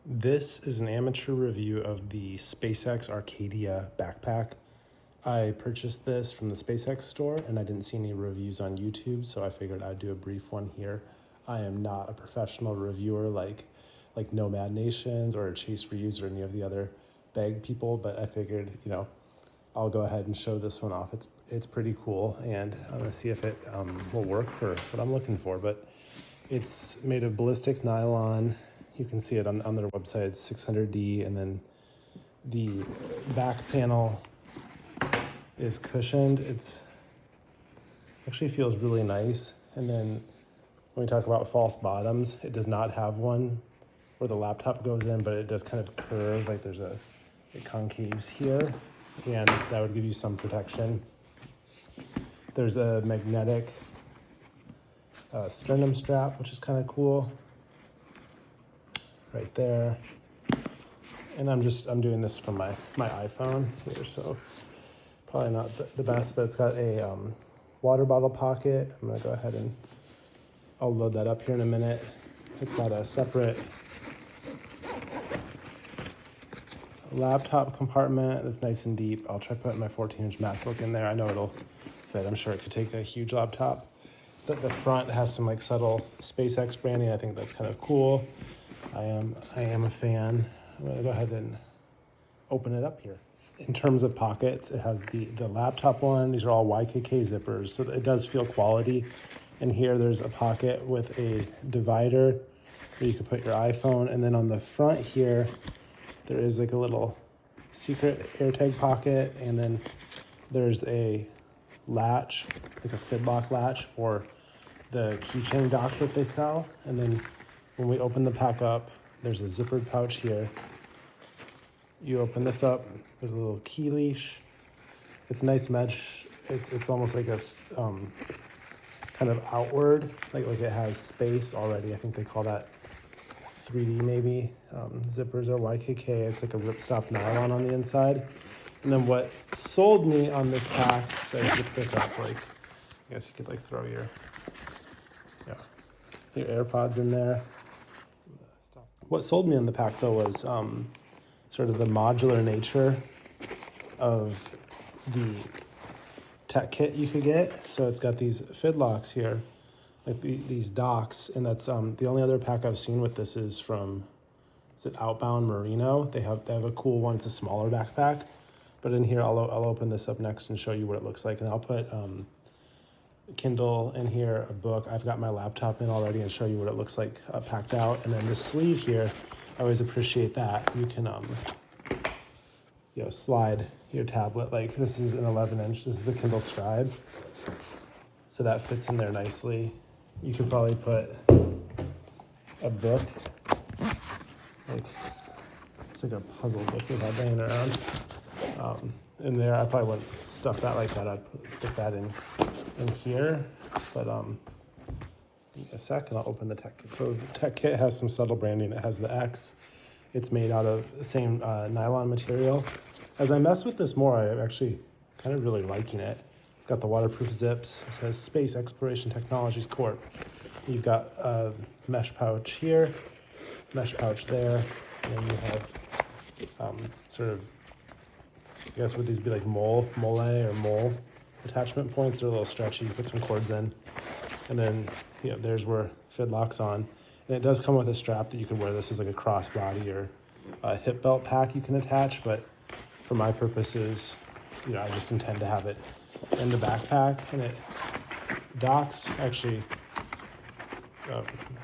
This is an amateur review of the SPACEX Arcadia backpack. I purchased this from the SPACEX store and I didn't see any reviews on YouTube, so I figured I'd do a brief one here. I am not a professional reviewer like Nomad Nations or Chase Reviews or any of the other bag people, but I figured, I'll go ahead and show this one off. It's pretty cool, and I'm gonna see if it will work for what I'm looking for. But it's made of ballistic nylon. You can see it on their website. It's 600D, and then the back panel is cushioned. It's actually feels really nice. And then when we talk about false bottoms, it does not have one where the laptop goes in, but it does kind of curve, like there's it concaves here, and that would give you some protection. There's a magnetic sternum strap, which is kind of cool, right there. And I'm doing this from my iPhone here, so probably not the best, but it's got a water bottle pocket. I'm gonna go ahead and I'll load that up here in a minute. It's got a separate laptop compartment that's nice and deep. I'll try putting my 14-inch MacBook in there. I know it'll fit. I'm sure it could take a huge laptop. The front has some like subtle SPACEX branding. I think that's kind of cool. I am a fan. I'm gonna go ahead and open it up here. In terms of pockets, it has the laptop one. These are all YKK zippers, so it does feel quality. And here there's a pocket with a divider where you can put your iPhone. And then on the front here, there is like a little secret AirTag pocket. And then there's a latch, like a fidlock latch for the keychain dock that they sell. And then when we open the pack up, there's a zippered pouch here. You open this up, there's a little key leash. It's nice mesh. It's almost like a kind of outward, like it has space already. I think they call that 3D maybe. Zippers are YKK. It's like a ripstop nylon on the inside. And then what sold me on this pack, so I zip this up, like, I guess you could like throw your AirPods in there. What sold me on the pack though was sort of the modular nature of the tech kit you could get. So it's got these fidlocks here, like these docks, and that's the only other pack I've seen with this is from, is it Outbound Merino? They have a cool one. It's a smaller backpack, but in here I'll open this up next and show you what it looks like, and I'll put Kindle in here, a book. I've got my laptop in already and show you what it looks like packed out. And then the sleeve here, I always appreciate that. You can slide your tablet. Like this is an 11-inch. This is the Kindle Scribe, so that fits in there nicely. You could probably put a book, like it's like a puzzle book we have laying around in there. I probably wouldn't stuff that like that. I'd stick that in here, but give me a sec and I'll open the tech kit. So the tech kit has some subtle branding. It has the X. It's made out of the same nylon material. As I mess with this more, I'm actually kind of really liking it. It's got the waterproof zips. It says Space Exploration Technologies Corp. You've got a mesh pouch here, mesh pouch there, and then you have sort of, I guess would these be like mole attachment points. They're a little stretchy. You put some cords in, and then there's where fidlock's on. And it does come with a strap that you can wear. This is like a crossbody or a hip belt pack you can attach, but for my purposes, I just intend to have it in the backpack, and it docks actually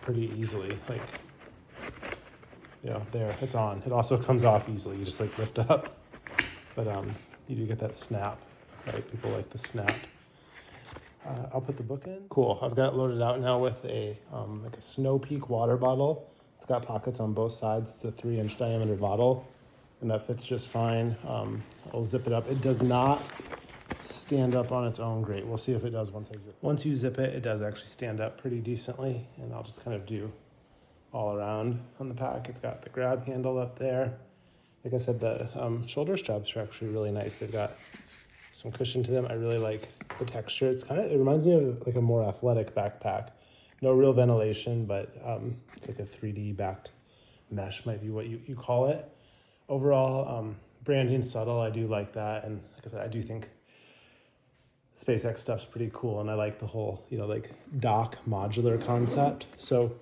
pretty easily. Like, there, it's on. It also comes off easily. You just like lift up, but you do get that snap, right? People like the snap. I'll put the book in. Cool, I've got it loaded out now with a like a Snow Peak water bottle. It's got pockets on both sides. It's a 3-inch diameter bottle, and that fits just fine. I'll zip it up. It does not stand up on its own. Great, we'll see if it does once I zip it. Once you zip it, it does actually stand up pretty decently, and I'll just kind of do all around on the pack. It's got the grab handle up there. Like I said, the shoulder straps are actually really nice. They've got some cushion to them. I really like the texture. It reminds me of like a more athletic backpack. No real ventilation, but it's like a 3D backed mesh might be what you call it. Overall, branding subtle, I do like that. And like I said, I do think SPACEX stuff's pretty cool. And I like the whole, like dock modular concept. So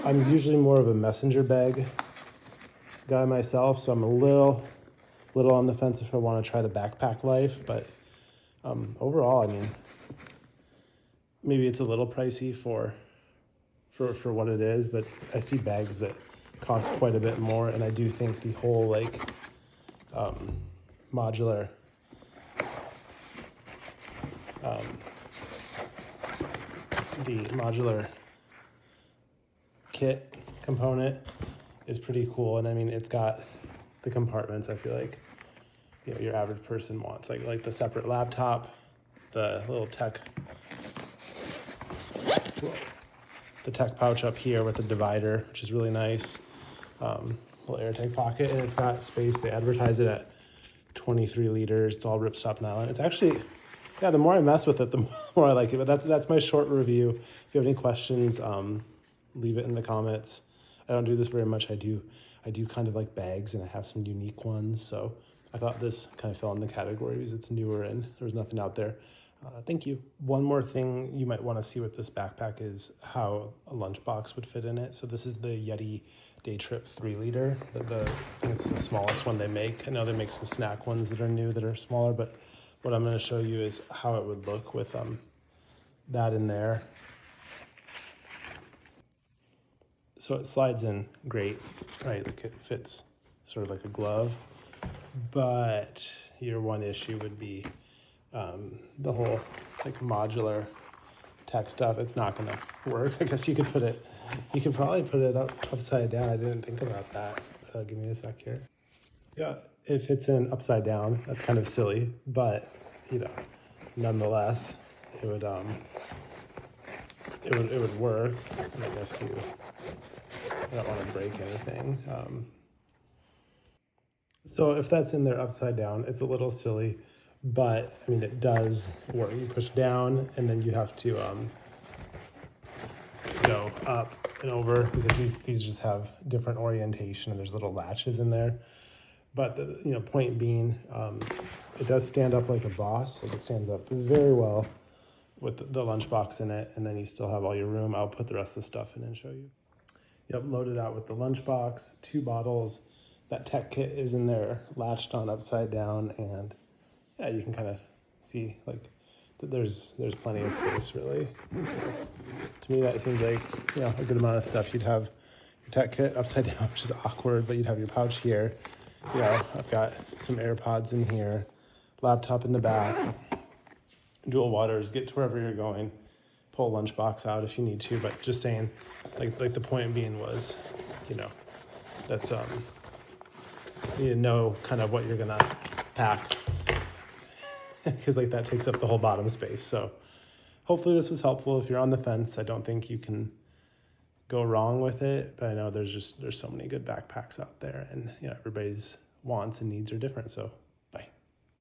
I'm usually more of a messenger bag guy myself. So I'm a little on the fence if I want to try the backpack life. But overall, I mean, maybe it's a little pricey for what it is, but I see bags that cost quite a bit more, and I do think the whole modular the modular kit component is pretty cool. And I mean, it's got the compartments I feel like your average person wants, like the separate laptop, the little tech pouch up here with the divider, which is really nice. Little airtag pocket, and it's got space. They advertise it at 23 liters. It's all ripstop nylon. It's actually, yeah, the more I mess with it, the more I like it. But that's my short review. If you have any questions, leave it in the comments. I don't do this very much. I do kind of like bags, and I have some unique ones. So I thought this kind of fell in the category because it's newer and there was nothing out there. Thank you. One more thing you might want to see with this backpack is how a lunchbox would fit in it. So this is the Yeti Day Trip 3 liter. I think it's the smallest one they make. I know they make some snack ones that are new that are smaller, but what I'm going to show you is how it would look with that in there. So it slides in great, right? Like it fits sort of like a glove, but your one issue would be the whole like modular tech stuff. It's not gonna work. I guess you could probably put it upside down. I didn't think about that. Give me a sec here. Yeah, it fits in upside down. That's kind of silly, but nonetheless, it would work. And I guess I don't want to break anything. So if that's in there upside down, it's a little silly. But I mean, it does work. You push down, and then you have to go up and over, because these just have different orientation, and there's little latches in there. But the point being, it does stand up like a boss. Like it stands up very well with the lunchbox in it, and then you still have all your room. I'll put the rest of the stuff in and show you. Yep, loaded out with the lunchbox, 2 bottles. That tech kit is in there, latched on upside down, and yeah, you can kind of see like that there's plenty of space really. So to me, that seems like a good amount of stuff. You'd have your tech kit upside down, which is awkward, but you'd have your pouch here. I've got some AirPods in here, laptop in the back, dual waters, get to wherever you're going, pull a lunchbox out if you need to. But just saying, like the point being was, that's you know kind of what you're gonna pack. Because like that takes up the whole bottom space. So hopefully this was helpful. If you're on the fence, I don't think you can go wrong with it, but I know there's so many good backpacks out there, and everybody's wants and needs are different. So